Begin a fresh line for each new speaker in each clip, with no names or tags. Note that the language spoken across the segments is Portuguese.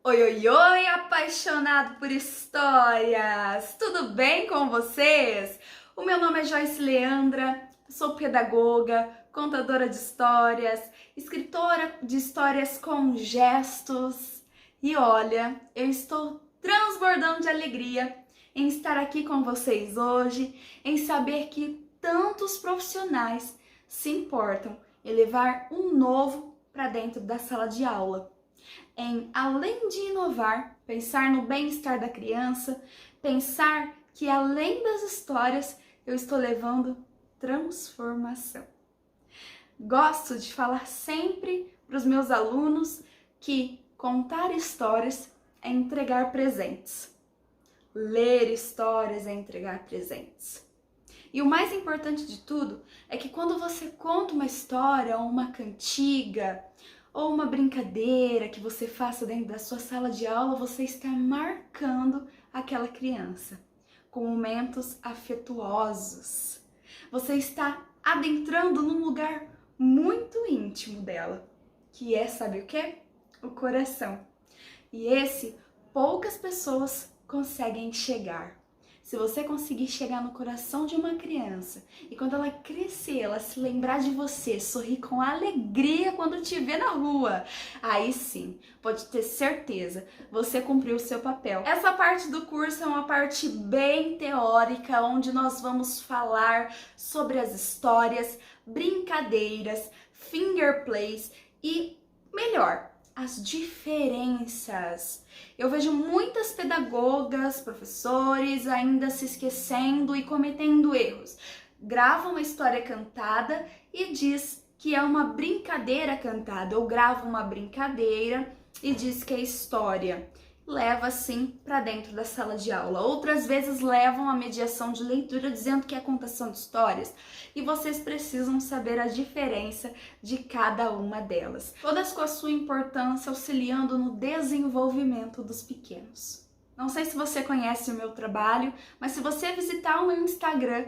Oi, oi, oi, apaixonado por histórias! Tudo bem com vocês? O meu nome é Joyce Leandra, sou pedagoga, contadora de histórias, escritora de histórias com gestos. E olha, eu estou transbordando de alegria em estar aqui com vocês hoje, em saber que tantos profissionais se importam em levar um novo para dentro da sala de aula. Além de inovar, pensar no bem-estar da criança, pensar que além das histórias eu estou levando transformação. Gosto de falar sempre para os meus alunos que contar histórias é entregar presentes. Ler histórias é entregar presentes. E o mais importante de tudo é que quando você conta uma história ou uma cantiga ou uma brincadeira que você faça dentro da sua sala de aula, você está marcando aquela criança com momentos afetuosos. Você está adentrando num lugar muito íntimo dela, que é, sabe o quê? O coração. E esse poucas pessoas conseguem chegar. Se você conseguir chegar no coração de uma criança e quando ela crescer, ela se lembrar de você, sorrir com alegria quando te ver na rua, aí sim, pode ter certeza, você cumpriu o seu papel. Essa parte do curso é uma parte bem teórica, onde nós vamos falar sobre as histórias, brincadeiras, finger plays e, melhor, as diferenças. Eu vejo muitas pedagogas, professores ainda se esquecendo e cometendo erros. Grava uma história cantada e diz que é uma brincadeira cantada, ou grava uma brincadeira e diz que é história. Leva assim para dentro da sala de aula. Outras vezes levam a mediação de leitura dizendo que é contação de histórias e vocês precisam saber a diferença de cada uma delas. Todas com a sua importância auxiliando no desenvolvimento dos pequenos. Não sei se você conhece o meu trabalho, mas se você visitar o meu Instagram,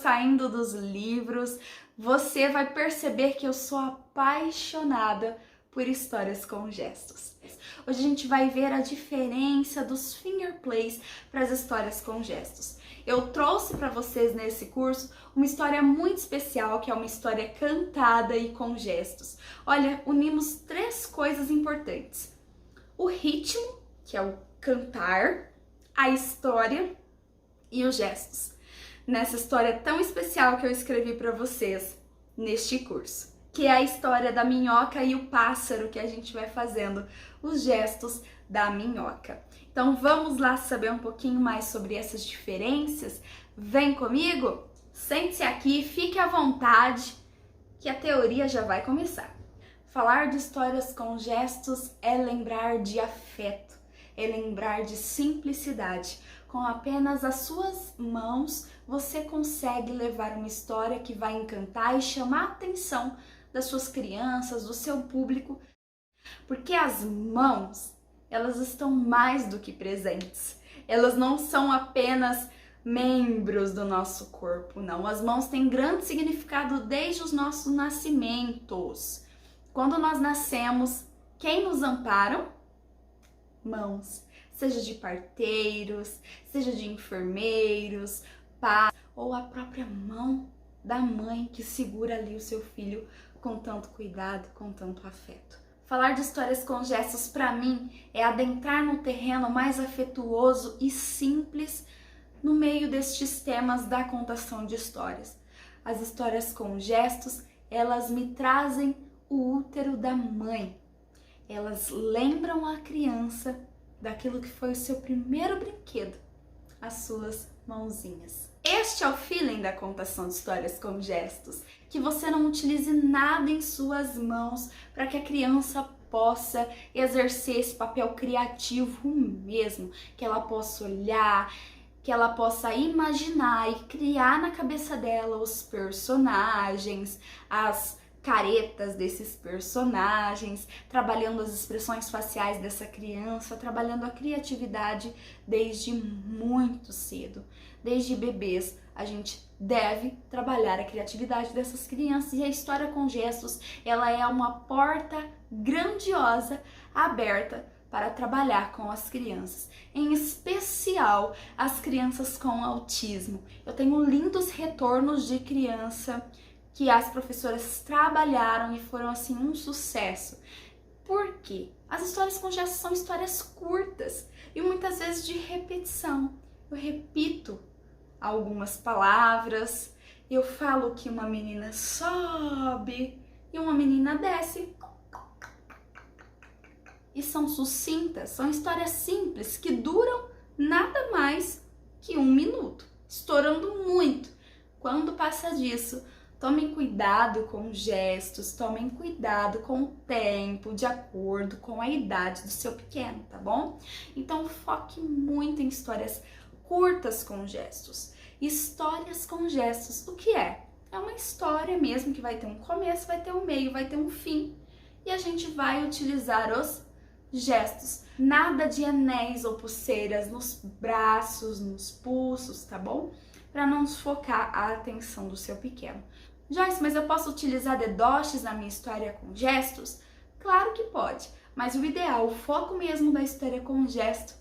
@saindodosLivros, você vai perceber que eu sou apaixonada por histórias com gestos. Hoje a gente vai ver a diferença dos finger plays para as histórias com gestos. Eu trouxe para vocês nesse curso uma história muito especial, que é uma história cantada e com gestos. Olha, unimos 3 coisas importantes: o ritmo, que é o cantar, a história e os gestos. Nessa história tão especial que eu escrevi para vocês neste curso, que é a história da minhoca e o pássaro, que a gente vai fazendo os gestos da minhoca. Então vamos lá saber um pouquinho mais sobre essas diferenças? Vem comigo? Sente-se aqui, fique à vontade, que a teoria já vai começar. Falar de histórias com gestos é lembrar de afeto, é lembrar de simplicidade. Com apenas as suas mãos, você consegue levar uma história que vai encantar e chamar a atenção das suas crianças, do seu público, porque as mãos, elas estão mais do que presentes. Elas não são apenas membros do nosso corpo, não. As mãos têm grande significado desde os nossos nascimentos. Quando nós nascemos, quem nos amparam? Mãos. Seja de parteiros, seja de enfermeiros, pais, ou a própria mão da mãe que segura ali o seu filho com tanto cuidado, com tanto afeto. Falar de histórias com gestos, para mim, é adentrar no terreno mais afetuoso e simples no meio destes temas da contação de histórias. As histórias com gestos, elas me trazem o útero da mãe. Elas lembram a criança daquilo que foi o seu primeiro brinquedo, as suas mãozinhas. Este é o feeling da contação de histórias com gestos, que você não utilize nada em suas mãos para que a criança possa exercer esse papel criativo mesmo, que ela possa olhar, que ela possa imaginar e criar na cabeça dela os personagens, as caretas desses personagens, trabalhando as expressões faciais dessa criança, trabalhando a criatividade desde muito cedo. Desde bebês, a gente deve trabalhar a criatividade dessas crianças, e a história com gestos, ela é uma porta grandiosa aberta para trabalhar com as crianças, em especial as crianças com autismo. Eu tenho lindos retornos de criança que as professoras trabalharam e foram assim um sucesso. Por quê? As histórias com gestos são histórias curtas e muitas vezes de repetição. Eu repito algumas palavras, eu falo que uma menina sobe e uma menina desce. E são sucintas, são histórias simples que duram nada mais que 1 minuto, estourando muito. Quando passa disso, tomem cuidado com gestos, tomem cuidado com o tempo, de acordo com a idade do seu pequeno, tá bom? Então foque muito em histórias curtas com gestos. Histórias com gestos, o que é? É uma história mesmo que vai ter um começo, vai ter um meio, vai ter um fim. E a gente vai utilizar os gestos. Nada de anéis ou pulseiras nos braços, nos pulsos, tá bom? Para não desfocar a atenção do seu pequeno. Joyce, mas eu posso utilizar dedoches na minha história com gestos? Claro que pode, mas o ideal, o foco mesmo da história com gesto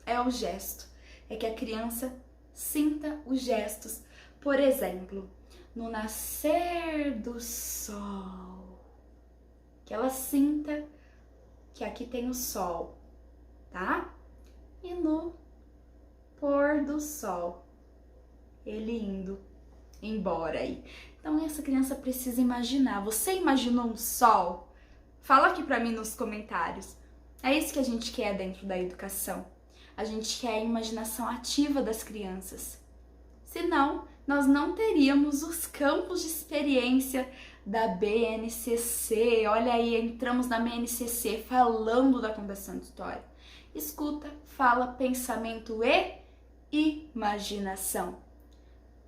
é o gesto. É que a criança sinta os gestos. Por exemplo, no nascer do sol, que ela sinta que aqui tem o sol, tá? E no pôr do sol, ele indo embora aí. Então essa criança precisa imaginar. Você imaginou um sol? Fala aqui pra mim nos comentários. É isso que a gente quer dentro da educação. A gente quer a imaginação ativa das crianças. Senão, nós não teríamos os campos de experiência da BNCC. Olha aí, entramos na BNCC falando da contação de história. Escuta, fala, pensamento e imaginação.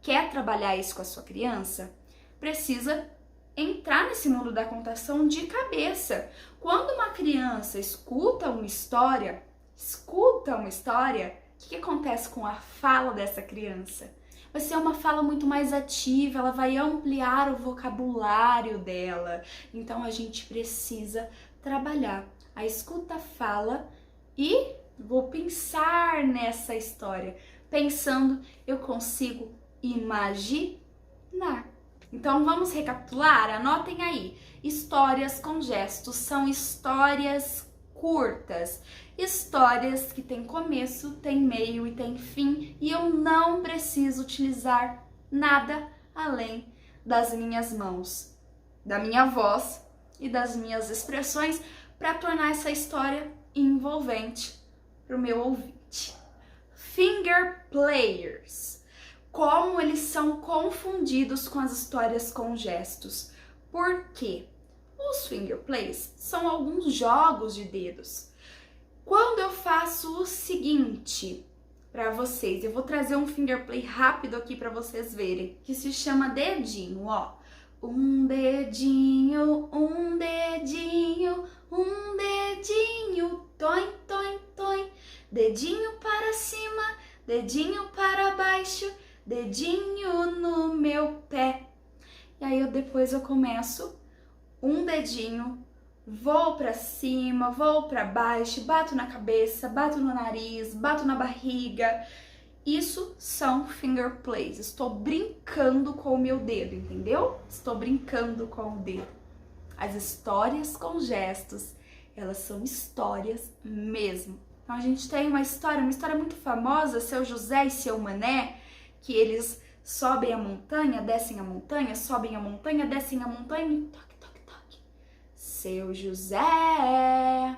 Quer trabalhar isso com a sua criança? Precisa entrar nesse mundo da contação de cabeça. Quando uma criança escuta uma história, o que acontece com a fala dessa criança? Vai ser uma fala muito mais ativa, ela vai ampliar o vocabulário dela. Então a gente precisa trabalhar a escuta-fala e vou pensar nessa história. Pensando, eu consigo imaginar. Então vamos recapitular? Anotem aí. Histórias com gestos são histórias curtas. Histórias que tem começo, tem meio e tem fim, e eu não preciso utilizar nada além das minhas mãos, da minha voz e das minhas expressões para tornar essa história envolvente para o meu ouvinte. Finger players. Como eles são confundidos com as histórias com gestos. Por quê? Os finger plays são alguns jogos de dedos. Quando eu faço o seguinte para vocês, eu vou trazer um finger play rápido aqui para vocês verem, que se chama dedinho, ó. Um dedinho, um dedinho, um dedinho, toim, toim, toim. Dedinho para cima, dedinho para baixo, dedinho no meu pé. E aí depois eu começo um dedinho, vou para cima, vou para baixo, bato na cabeça, bato no nariz, bato na barriga. Isso são finger plays. Estou brincando com o meu dedo, entendeu? Estou brincando com o dedo. As histórias com gestos, elas são histórias mesmo. Então a gente tem uma história muito famosa, Seu José e Seu Mané, que eles sobem a montanha, descem a montanha, sobem a montanha, descem a montanha e toque, toque, toque. Seu José,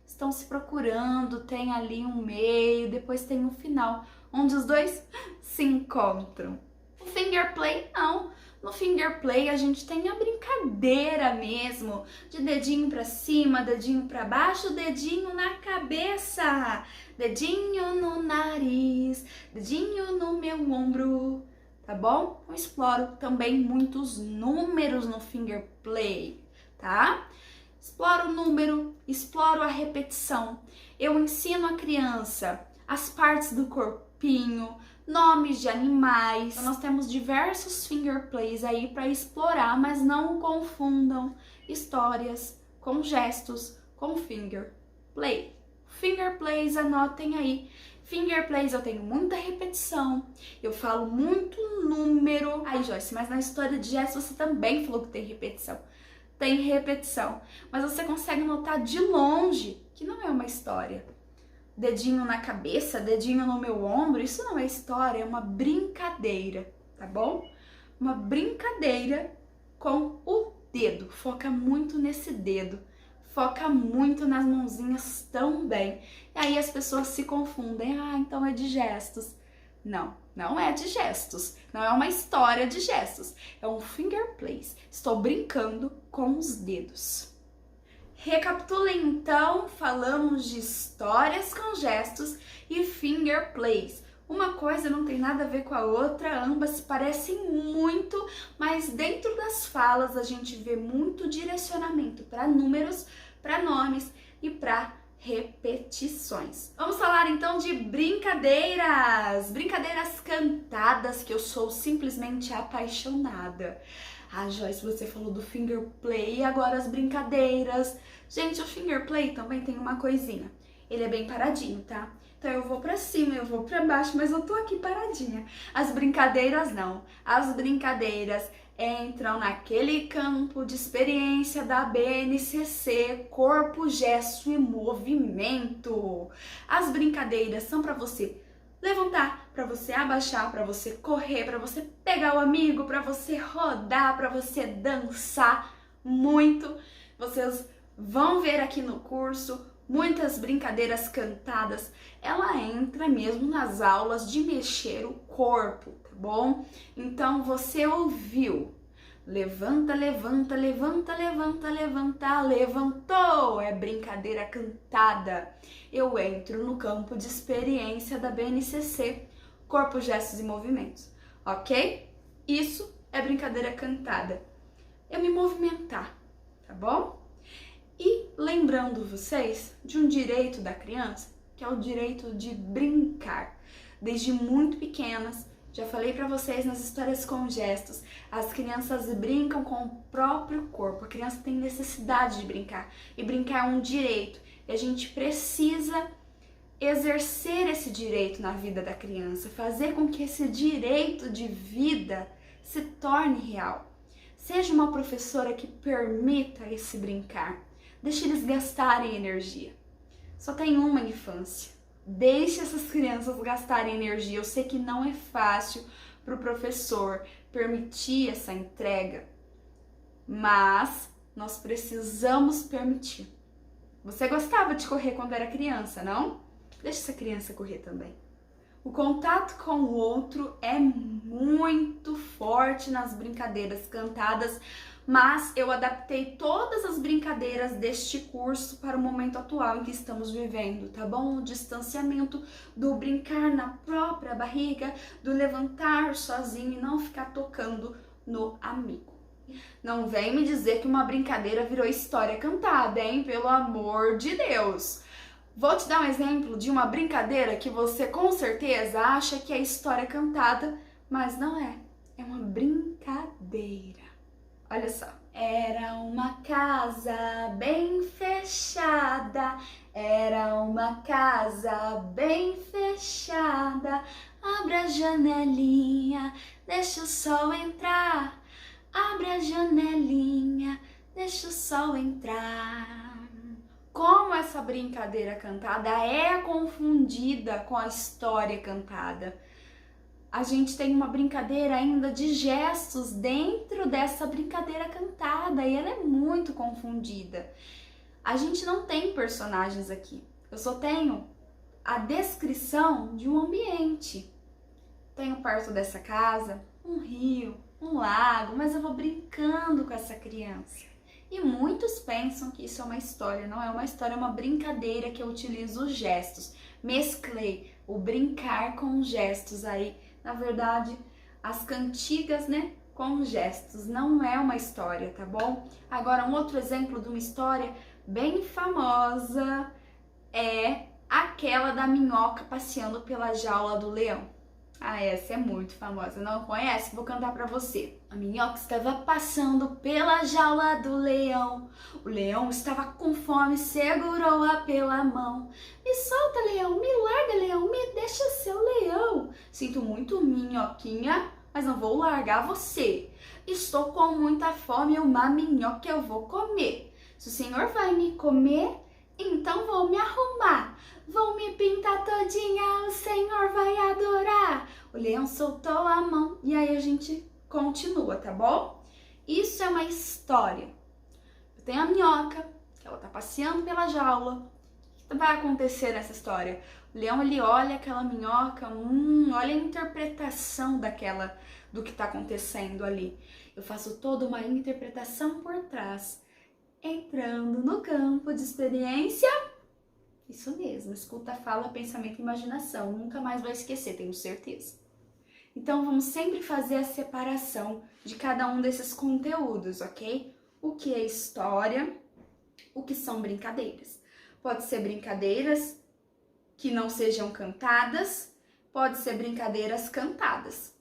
estão se procurando, tem ali um meio, depois tem um final, onde os dois se encontram. O finger play, não. No finger play a gente tem a brincadeira mesmo, de dedinho pra cima, dedinho pra baixo, dedinho na cabeça, dedinho no nariz, dedinho no meu ombro, tá bom? Eu exploro também muitos números no finger play, tá? Exploro o número, exploro a repetição. Eu ensino a criança as partes do corpinho, nomes de animais. Então, nós temos diversos finger plays aí para explorar, mas não confundam histórias com gestos com finger play. finger plays, anotem aí. Finger plays eu tenho muita repetição, eu falo muito número. Ai, Joyce, mas na história de gestos você também falou que tem repetição. Tem repetição, mas você consegue notar de longe que não é uma história. Dedinho na cabeça, dedinho no meu ombro, isso não é história, é uma brincadeira, tá bom? Uma brincadeira com o dedo, foca muito nesse dedo. Foca muito nas mãozinhas também. E aí as pessoas se confundem. Ah, então é de gestos. Não, não é de gestos. Não é uma história de gestos. É um finger plays. Estou brincando com os dedos. Recapitulem então, falamos de histórias com gestos e finger plays. Uma coisa não tem nada a ver com a outra, ambas se parecem muito, mas dentro das falas a gente vê muito direcionamento para números, para nomes e para repetições. Vamos falar então de brincadeiras! Brincadeiras cantadas que eu sou simplesmente apaixonada. Ah, Joyce, você falou do finger play e agora as brincadeiras. Gente, o finger play também tem uma coisinha. Ele é bem paradinho, tá? Então eu vou pra cima, eu vou pra baixo, mas eu tô aqui paradinha. As brincadeiras não. As brincadeiras entram naquele campo de experiência da BNCC, corpo, gesto e movimento. As brincadeiras são pra você levantar, para você abaixar, para você correr, para você pegar o amigo, para você rodar, para você dançar muito. Vocês vão ver aqui no curso muitas brincadeiras cantadas. Ela entra mesmo nas aulas de mexer o corpo, tá bom? Então você ouviu. Levanta, levanta, levanta, levanta, levanta, levantou! É brincadeira cantada. Eu entro no campo de experiência da BNCC, corpo, gestos e movimentos, ok? Isso é brincadeira cantada. Eu me movimentar, tá bom? E lembrando vocês de um direito da criança, que é o direito de brincar. Desde muito pequenas, já falei para vocês nas histórias com gestos, as crianças brincam com o próprio corpo. A criança tem necessidade de brincar. E brincar é um direito. E a gente precisa exercer esse direito na vida da criança, fazer com que esse direito de vida se torne real. Seja uma professora que permita esse brincar. Deixe eles gastarem energia. Só tem uma infância. Deixe essas crianças gastarem energia. Eu sei que não é fácil para o professor permitir essa entrega, mas nós precisamos permitir. Você gostava de correr quando era criança, não? Deixe essa criança correr também. O contato com o outro é muito forte nas brincadeiras cantadas, mas eu adaptei todas as brincadeiras deste curso para o momento atual em que estamos vivendo, tá bom? O distanciamento, do brincar na própria barriga, do levantar sozinho e não ficar tocando no amigo. Não vem me dizer que uma brincadeira virou história cantada, hein? Pelo amor de Deus! Vou te dar um exemplo de uma brincadeira que você com certeza acha que é história cantada, mas não é. É uma brincadeira. Olha só. Era uma casa bem fechada, era uma casa bem fechada. Abre a janelinha, deixa o sol entrar. Abre a janelinha, deixa o sol entrar. Como essa brincadeira cantada é confundida com a história cantada. A gente tem uma brincadeira ainda de gestos dentro dessa brincadeira cantada e ela é muito confundida. A gente não tem personagens aqui, eu só tenho a descrição de um ambiente. Tenho perto dessa casa um rio, um lago, mas eu vou brincando com essa criança. E muitos pensam que isso é uma história, não é uma história, é uma brincadeira que eu utilizo os gestos. Mesclei o brincar com gestos aí. Na verdade, as cantigas, né, com gestos, não é uma história, tá bom? Agora, um outro exemplo de uma história bem famosa é aquela da minhoca passeando pela jaula do leão. Ah, essa é muito famosa. Não conhece? Vou cantar pra você. A minhoca estava passando pela jaula do leão. O leão estava com fome, segurou-a pela mão. Me solta, leão, me larga, leão, me deixa ser o leão. Sinto muito, minhoquinha, mas não vou largar você. Estou com muita fome, uma minhoca eu vou comer. Se o senhor vai me comer, então vou me arrumar. Vou me pintar todinha, o senhor vai adorar. O leão soltou a mão e aí a gente continua, tá bom? Isso é uma história. Eu tenho a minhoca, que ela tá passeando pela jaula. O que vai acontecer nessa história? O leão, ele olha aquela minhoca, olha a interpretação do que tá acontecendo ali. Eu faço toda uma interpretação por trás. Entrando no campo de experiência. Isso mesmo, escuta, fala, pensamento e imaginação. Nunca mais vai esquecer, tenho certeza. Então vamos sempre fazer a separação de cada um desses conteúdos, ok? O que é história, o que são brincadeiras. Pode ser brincadeiras que não sejam cantadas, pode ser brincadeiras cantadas.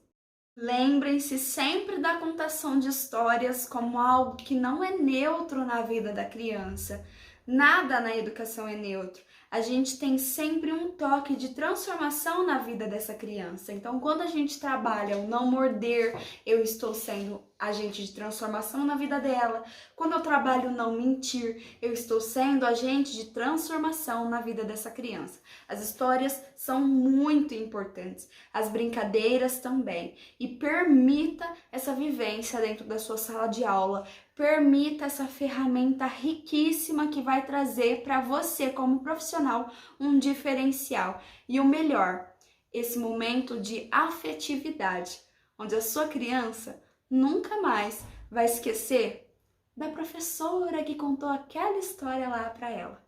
Lembrem-se sempre da contação de histórias como algo que não é neutro na vida da criança. Nada na educação é neutro. A gente tem sempre um toque de transformação na vida dessa criança. Então, quando a gente trabalha o não morder, eu estou sendo agente de transformação na vida dela. Quando eu trabalho o não mentir, eu estou sendo agente de transformação na vida dessa criança. As histórias são muito importantes, as brincadeiras também. E permita essa vivência dentro da sua sala de aula. Permita essa ferramenta riquíssima que vai trazer para você, como profissional, um diferencial. E o melhor, esse momento de afetividade, onde a sua criança nunca mais vai esquecer da professora que contou aquela história lá para ela.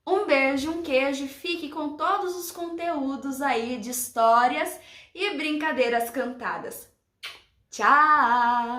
Um beijo, um queijo, fique com todos os conteúdos aí de histórias e brincadeiras cantadas. Tchau!